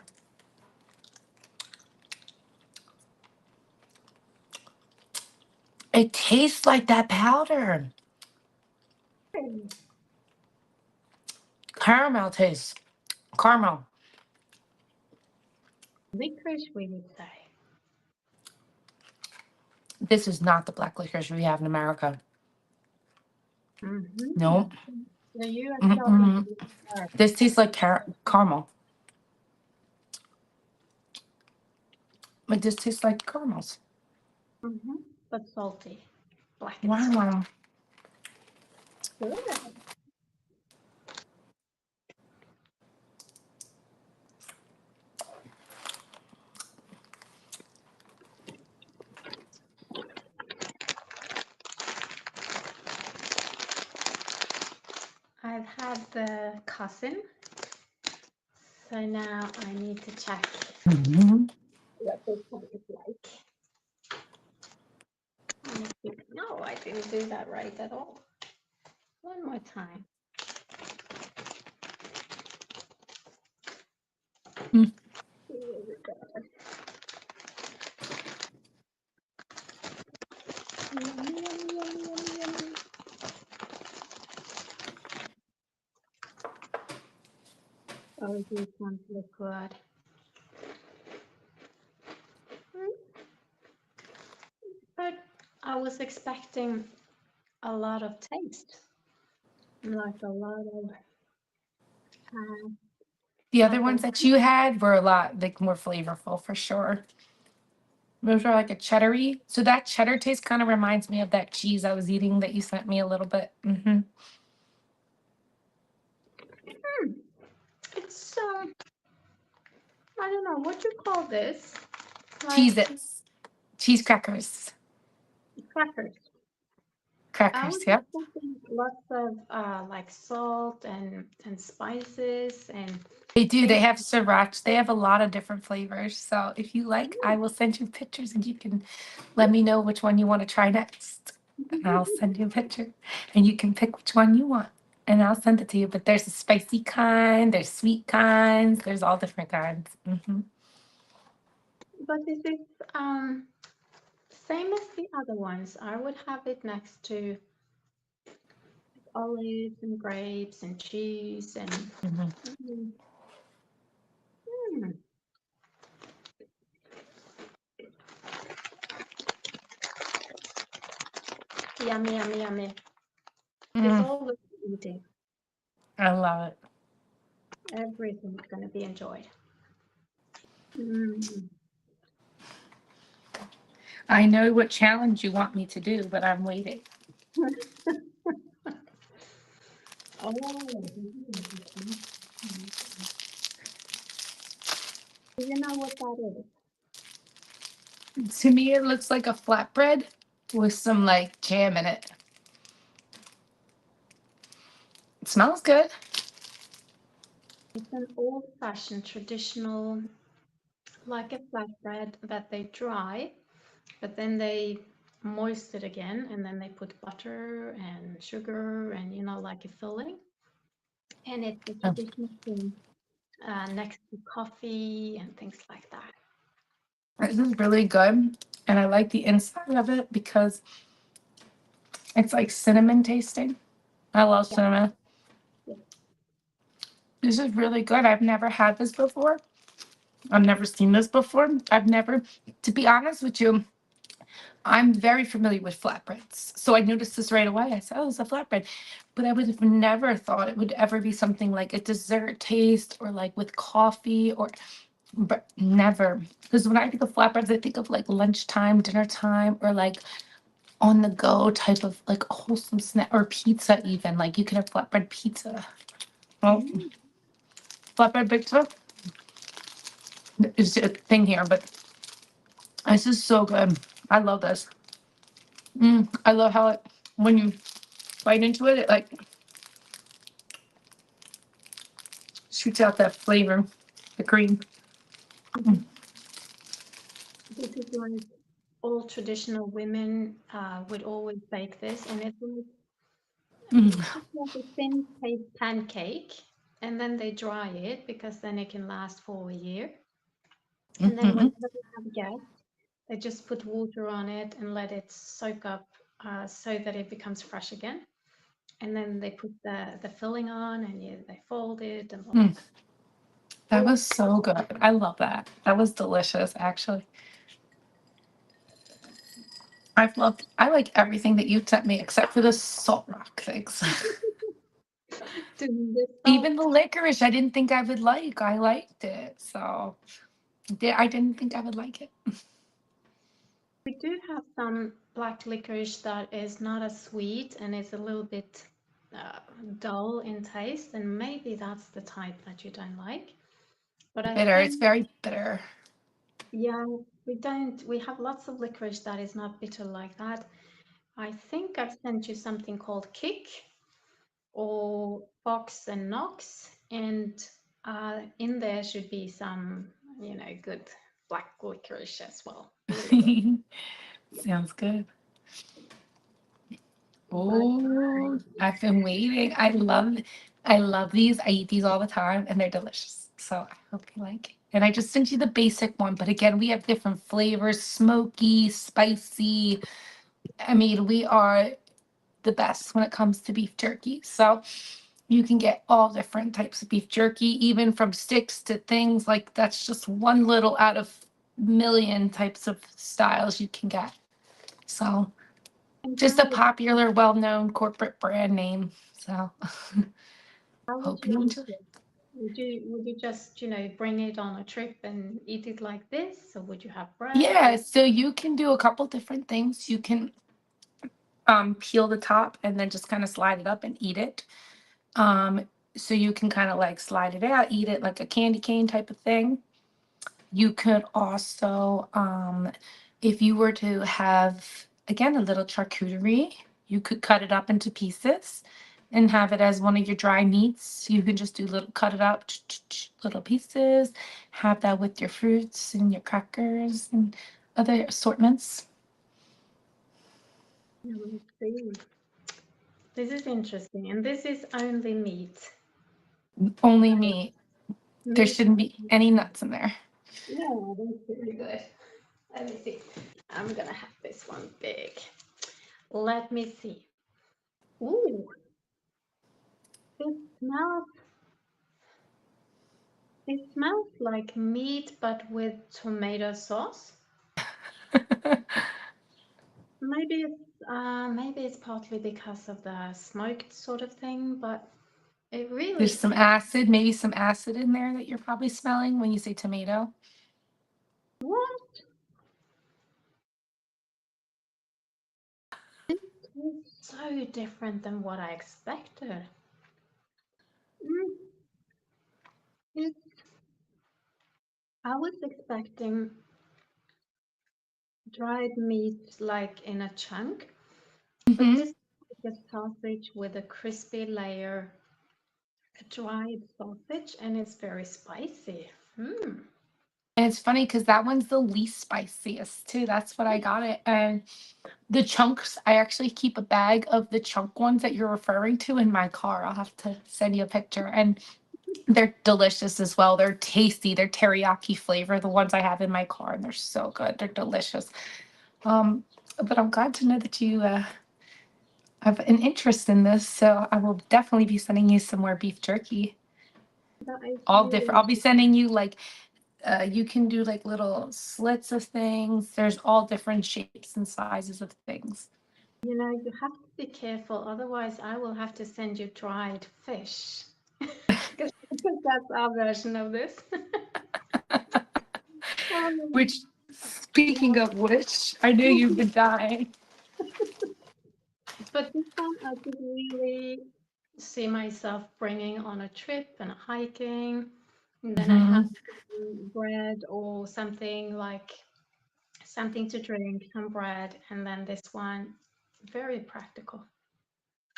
It tastes like that powder. Caramel taste. Caramel. Licorice, we would say. This is not the black licorice we have in America. Mm-hmm. No. The U.S. doesn't Mm-mm. use that. This tastes like caramel. Like this tastes like caramels. Mm-hmm. But salty, black and salty. Wow. Good. I've had the cousin, so now I need to check Mhm. what this one is like. No, I didn't do that right at all. One more time. Mm. Here we go. Yummy, yummy, yummy, yummy, yummy. Oh, this one's liquid. But I was expecting a lot of taste, like a lot of The other like a ones that you had were a lot like more flavorful for sure. Those are like a cheddary. So that cheddar taste kind of reminds me of that cheese I was eating that you sent me a little bit. it's I don't know what you call this, like Cheez-Its. Cheese crackers. crackers. I was Crackers, yep. expecting lots of like salt and spices and They do. They things. have sriracha. They have a lot of different flavors. So if you like, I Mm. will send you pictures and you can let me know which one you want to try next. And I'll send you a picture and you can pick which one you want. And I'll send it to you. But there's a spicy kind, there's sweet kinds, there's all different kinds. But is it same as the other ones? I would have it next to olives and grapes and cheese and Mhm. mm, mm, yummy, yummy, yummy. It's Mm, always eating. I love it. Everything's gonna be enjoyed. Mm. I know what challenge you want me to do, but I'm waiting. Oh, this is interesting. Mm. Do you know what that is? To me, it looks like a flatbread with some like jam in it. It smells good. It's an old-fashioned traditional, like a flatbread that they dry, but then they moist it again, and then they put butter and sugar and like a filling. And it's a Oh, traditional thing next to coffee and things like that. this is really good. And I like the inside of it because it's like cinnamon tasting. I love Yeah, cinnamon. yeah. This is really good. I've never had this before. I've never seen this before. I've never, to be honest with you, I'm very familiar with flatbreads. So I noticed this right away. I said, oh, it's a flatbread. But I would have never thought it would ever be something like a dessert taste or like with coffee or, but never. Because when I think of flatbreads, I think of like lunchtime, dinner time, or like on the go type of like wholesome snack or pizza even. Like you can have flatbread pizza. Well, Mm. flatbread pizza is a thing here, but this is so good. I love this. I love how it, when you bite into it, it like shoots out that flavor, the cream. Mhm. This is like old traditional women would always bake this, and Mm, it's just like a thin pancake, and then they dry it because then it can last for a year. And then mhm. whenever they have guests, they just put water on it and let it soak up so that it becomes fresh again. And then they put the filling on and they fold it and blah, blah, Mm, blah. that Oh, was so good. I love that. That was delicious, actually. I like everything that you sent me except for the salt rock things. to the Even the salt. licorice, I didn't think I would like. I liked it. So I didn't think I would like it. We do have some black licorice that is not as sweet and is a little bit uh, dull in taste, and maybe that's the type that you don't like. But I Bitter. It's think, very bitter. yeah, we have lots of licorice that is not bitter like that. I think I've sent you something called Kick, or Fox and Knox, and in there should be some, good black licorice as well. Really good. Sounds good. But Oh, I've been waiting. I love these. I eat these all the time and they're delicious. So I hope you like it. And I just sent you the basic one, but again, we have different flavors, smoky, spicy. I mean, we are the best when it comes to beef jerky. So you can get all different types of beef jerky, even from sticks to things like that's just one little out of million types of styles you can get. So and just a popular, well-known corporate brand name. So how would hope you you eat enjoy. it? Would you just, bring it on a trip and eat it like this, or would you have bread? Yeah, so you can do a couple different things. You can peel the top and then just kind of slide it up and eat it. Um, so you can kind of like slide it out, eat it like a candy cane type of thing. You could also, if you were to have, again, a little charcuterie, you could cut it up into pieces and have it as one of your dry meats. You can just do little, cut it up, little pieces, have that with your fruits and your crackers and other assortments. Let's see. This is interesting, and this is only meat. Only meat. There Meat. shouldn't be any nuts in there. Yeah, that's really good. Let me see. I'm gonna have this one big. Let me see. Ooh, it smells. It smells like meat, but with tomato sauce. Maybe it's partly because of the smoked sort of thing, but it really There's some tastes. acid, maybe some acid in there that you're probably smelling when you say tomato. What? It tastes so different than what I expected. Mm, it, I was expecting dried meat like in a chunk, but Hmm. this is a sausage with a crispy layer, a dried sausage, and it's very spicy. Hmm. And it's funny because that one's the least spiciest too. That's what I got it. And the chunks, I actually keep a bag of the chunk ones that you're referring to in my car. I'll have to send you a picture. And they're delicious as well. They're tasty. They're teriyaki flavor, the ones I have in my car, and they're so good. They're delicious. Um, but I'm glad to know that you have an interest in this. So I will definitely be sending you some more beef jerky. That is All different. really, I'll be sending you like you can do like little slits of things. There's all different shapes and sizes of things. you have to be careful, otherwise I will have to send you dried fish. Because that's our version of this. Um, Which, speaking of which, I know yeah. you've been dying. But this one I could really see myself bringing on a trip and hiking. And then I have Hmm. some bread or something to drink, some bread, and then this one, very practical.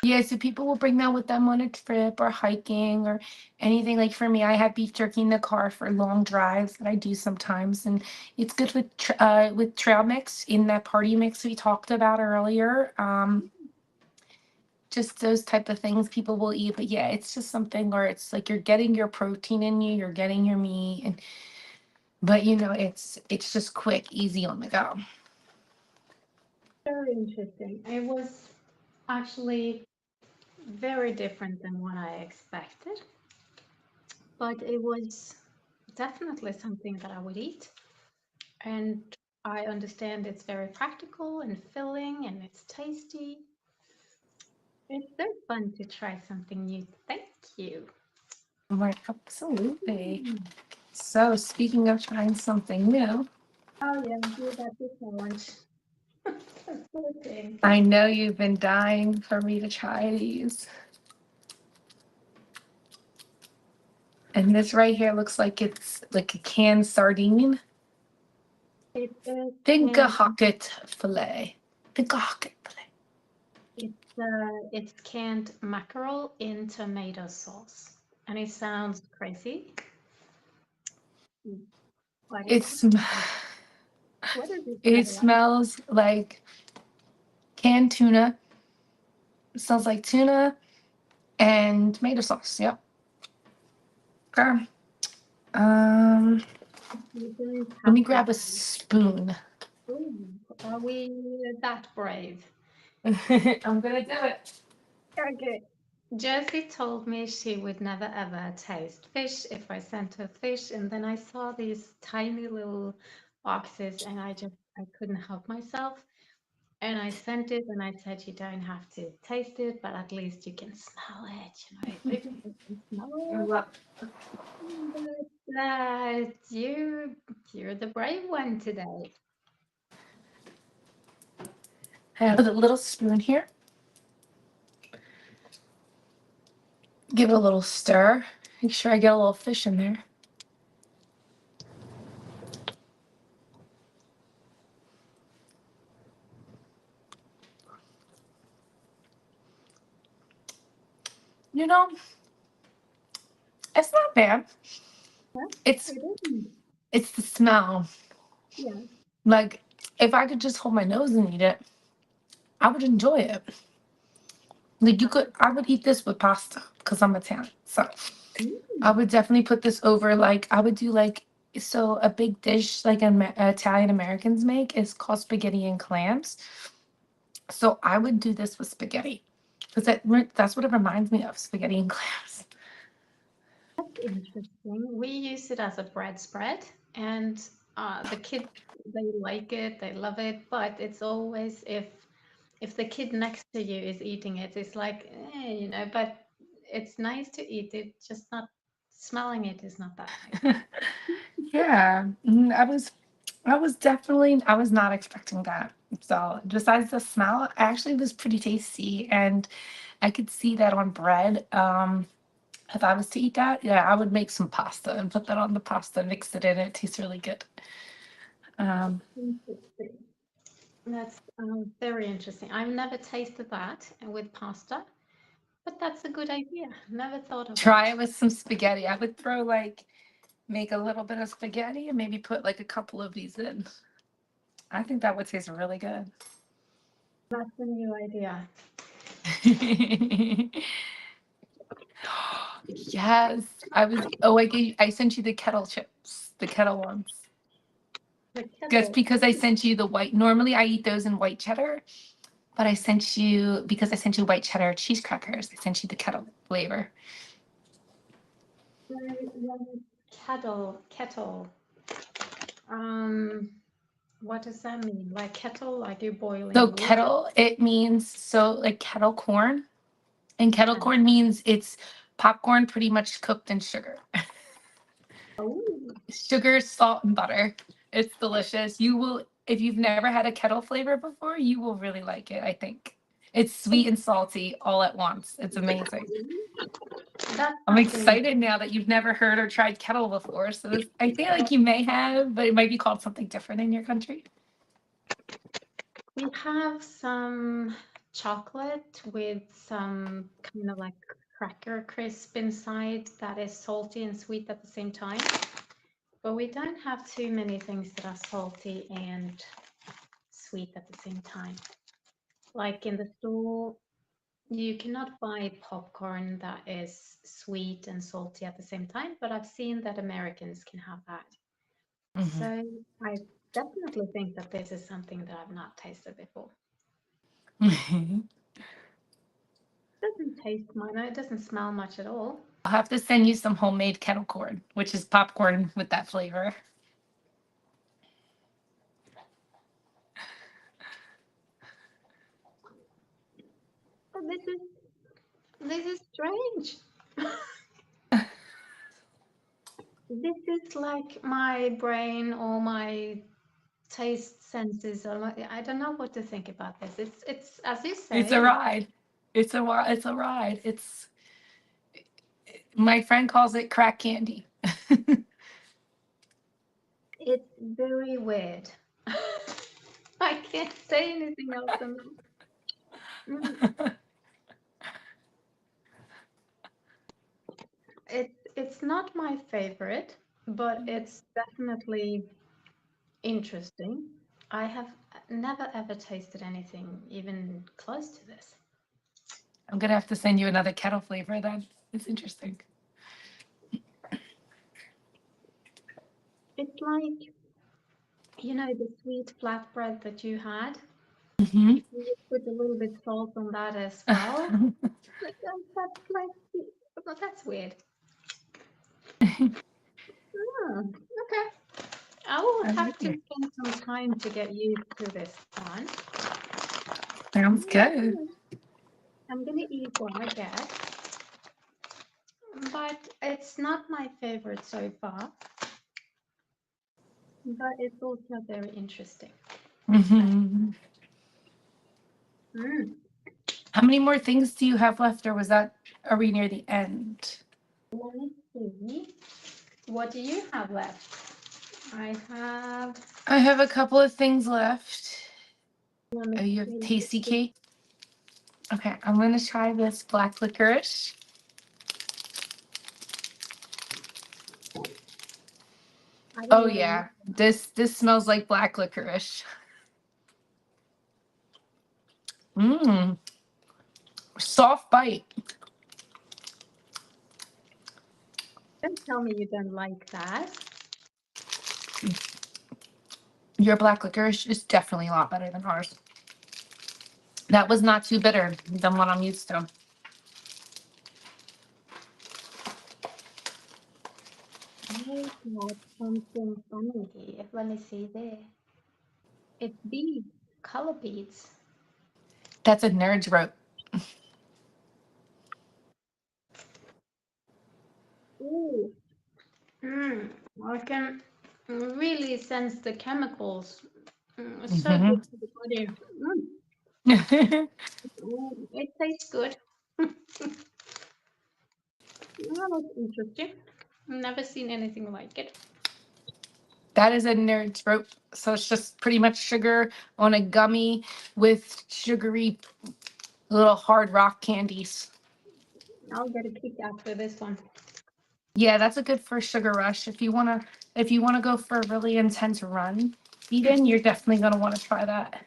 Yeah, so people will bring that with them on a trip or hiking or anything. Like for me, I have beef jerky in the car for long drives that I do sometimes, and it's good with trail mix in that party mix we talked about earlier. Just those type of things people will eat. But yeah, it's just something where it's like you're getting your protein in you, you're getting your meat, and but it's just quick, easy on the go. Very interesting. It was actually very different than what I expected, but it was definitely something that I would eat. And I understand it's very practical and filling and it's tasty. It's so fun to try something new. Thank you. I'm like, absolutely. Mm. So speaking of trying something new, Oh yeah, you got the challenge. Exciting. I know you've been dying for me to try these. And this right here looks like it's like a canned sardine. It is can Fingerhocket fillet. Fingerhocket fillet. It's canned mackerel in tomato sauce, and it sounds crazy, but It's what does it it smell like? smells like canned tuna. It smells like tuna and tomato sauce. Yep. Okay. Um, You don't let have me to. grab a spoon. Ooh, are we that brave? I'm gonna do it. Okay. Jessie told me she would never ever taste fish if I sent her fish, and then I saw these tiny little boxes, and I couldn't help myself, and I sent it, and I said you don't have to taste it, but at least you can smell it. You know, if you can smell it, but you're the brave one today. I have a little spoon here. Give it a little stir. Make sure I get a little fish in there. You know, it's not bad. Huh? It's It isn't. it's the smell. Yeah. Like if I could just hold my nose and eat it, I would enjoy it. Like I would eat this with pasta because I'm Italian. So I Mm. would definitely put this over. Like I would do like so a big dish like Italian Americans make is called spaghetti and clams. So I would do this with spaghetti because that's what it reminds me of, spaghetti and clams. That's interesting. We use it as a bread spread, and the kids they like it, they love it. But it's always if the kid next to you is eating it, it's like you know. But it's nice to eat it, just not smelling it is not that nice. Yeah, I was not expecting that. So besides the smell, it actually was pretty tasty, and I could see that on bread. If I was to eat that, yeah, I would make some pasta and put that on the pasta, mix it in. It tastes really good. Um, Interesting. That's very interesting. I've never tasted that with pasta, but that's a good idea. Never thought of try it. it with some spaghetti. I would throw like make a little bit of spaghetti and maybe put like a couple of these in. I think that would taste really good. That's a new idea. Yes, I was. Oh, I sent you the kettle chips, the kettle ones. The Just kettle. because I sent you the white. Normally, I eat those in white cheddar, but I sent you because I sent you white cheddar cheese crackers. I sent you the kettle flavor. Kettle. Um, what does that mean? Like kettle, like you're So boiling water? kettle, it means so like kettle corn, and kettle Okay. corn means it's popcorn pretty much cooked in sugar. Oh, Sugar, salt, and butter. It's delicious. You will, if you've never had a kettle flavor before, you will really like it, I think. It's sweet and salty all at once. It's amazing. that's I'm something excited now that you've never heard or tried kettle before. So I feel like you may have, but it might be called something different in your country. we have some chocolate with some kind of like cracker crisp inside that is salty and sweet at the same time. But we don't have too many things that are salty and sweet at the same time. Like in the store, you cannot buy popcorn that is sweet and salty at the same time, but I've seen that Americans can have that. Hmm. So I definitely think that this is something that I've not tasted before. Doesn't taste mine. It doesn't smell much at all. I'll have to send you some homemade kettle corn, which is popcorn with that flavor. But this is strange. This is like my brain or my taste senses or I don't know what to think about this. It's as you It's a say, ride. It's a ride. It's my friend calls it crack candy. it's very weird. I can't say anything else than that. Mm, it's not my favorite, but it's definitely interesting. I have never ever tasted anything even close to this. I'm gonna have to send you another kettle flavor then. It's interesting. It's like, the sweet flatbread that you had. Hmm. If you put a little bit salt on that as well, that's like, oh, that's weird. Okay. I will I have like to it. spend some time to get used to this one. Sounds good. Mm, I'm gonna eat what I get, but it's not my favorite so far. But it's also very interesting. Hmm. Mm. How many more things do you have left, or are we near the end? Let me see. What do you have left? I have. I have a couple of things left. Let me Oh, you have tasty see. cake? Okay, I'm gonna try this black licorice. I don't Oh even know. yeah, this smells like black licorice. Mmm, soft bite. Don't tell me you don't like that. Your black licorice is definitely a lot better than ours. That was not too bitter than what I'm used to. I got something funny here. Let me see there. It's beads, color beads. That's a nerd's rope. Ooh. I can really sense the chemicals. It's so Hmm. good for the body. It tastes good. Oh, that's interesting. Never seen anything like it. That is a nerd's rope. So it's just pretty much sugar on a gummy with sugary little hard rock candies. I'll get a kick out for this one. Yeah, that's a good first sugar rush. If you wanna go for a really intense run, Eden, you're definitely gonna want to try that.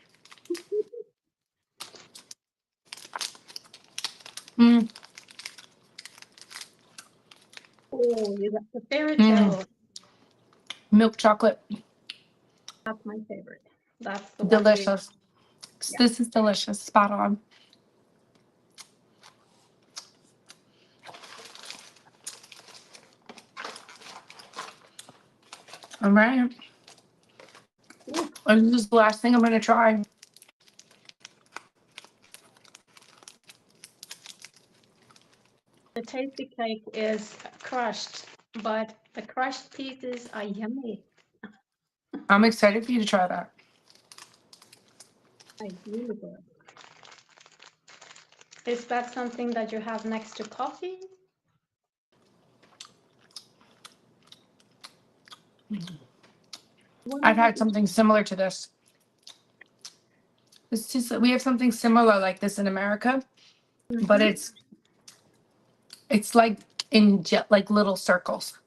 Mm, Oh, you got the fairy mm, tale. milk chocolate, That's my favorite. That's the one you. delicious. Yeah. This is delicious. Spot on. All right. Ooh, And this is the last thing I'm gonna try. the tasty cake is crushed, but the crushed pieces are yummy. I'm excited for you to try that. I really good. Is that something that you have next to coffee? What I've do you had something similar to this. We have something similar like this in America, eat? but it's like in like little circles.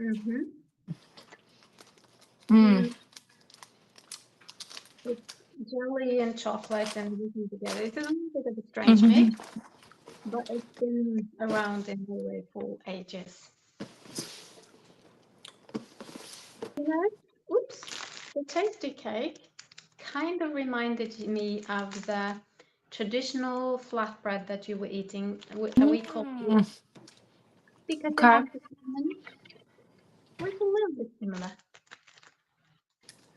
Mm-hmm. Mm, Mm, it's jelly and chocolate and everything together. It's a little bit of a strange hmm. mix, but it's been around in Norway for ages. You know, oops, the tasty cake kind of reminded me of the traditional flatbread that you were eating, that we call it, Mm, because it okay, has the cinnamon. It's a little bit similar.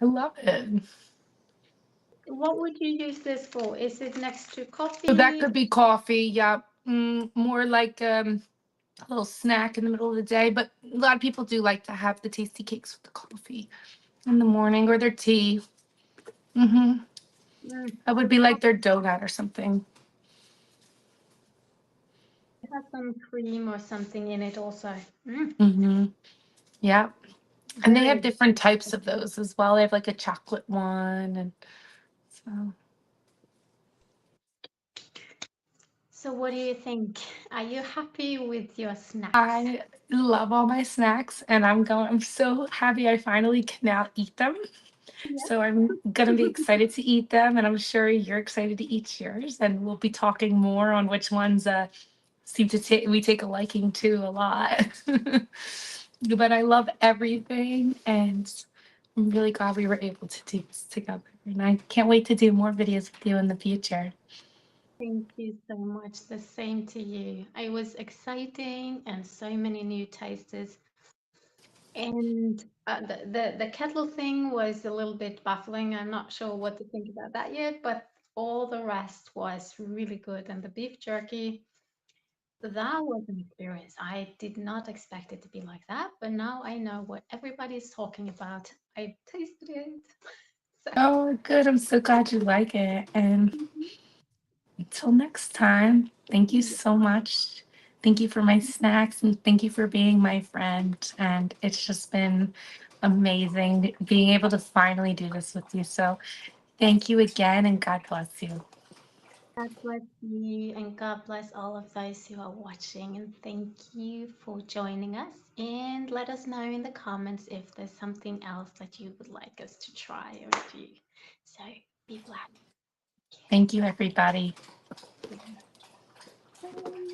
I love it. What would you use this for? Is it next to So that coffee? could be coffee, yeah. More like a little snack in the middle of the day. But a lot of people do like to have the tasty cakes with the coffee in the morning or their tea. Mm-hmm. Mm, That would be like their donut or something. it has some cream or something in it also. Mm, Mm-hmm. Yeah. And they have very. different types of those as well. They have like a chocolate one and so So what do you think? Are you happy with your snacks? I love all my snacks, and I'm so happy I finally can now eat them. Yes. So I'm gonna be excited to eat them, and I'm sure you're excited to eat yours. And we'll be talking more on which ones seem to take we take a liking to a lot. But I love everything, and I'm really glad we were able to do this together. And I can't wait to do more videos with you in the future. Thank you so much. The same to you. It was exciting and so many new tastes. And the kettle thing was a little bit baffling. I'm not sure what to think about that yet, but all the rest was really good. And the beef jerky, that was an experience. I did not expect it to be like that, but now I know what everybody's talking about. I tasted it. So, Oh, good. I'm so glad you like it. And until next time, thank you yeah, so much. Thank you for my snacks and thank you for being my friend. And it's just been amazing being able to finally do this with you. So thank you again and God bless you. God bless you and God bless all of those who are watching. And thank you for joining us. And let us know in the comments if there's something else that you would like us to try or review. So be blessed. Thank you, everybody. Okay. Bye.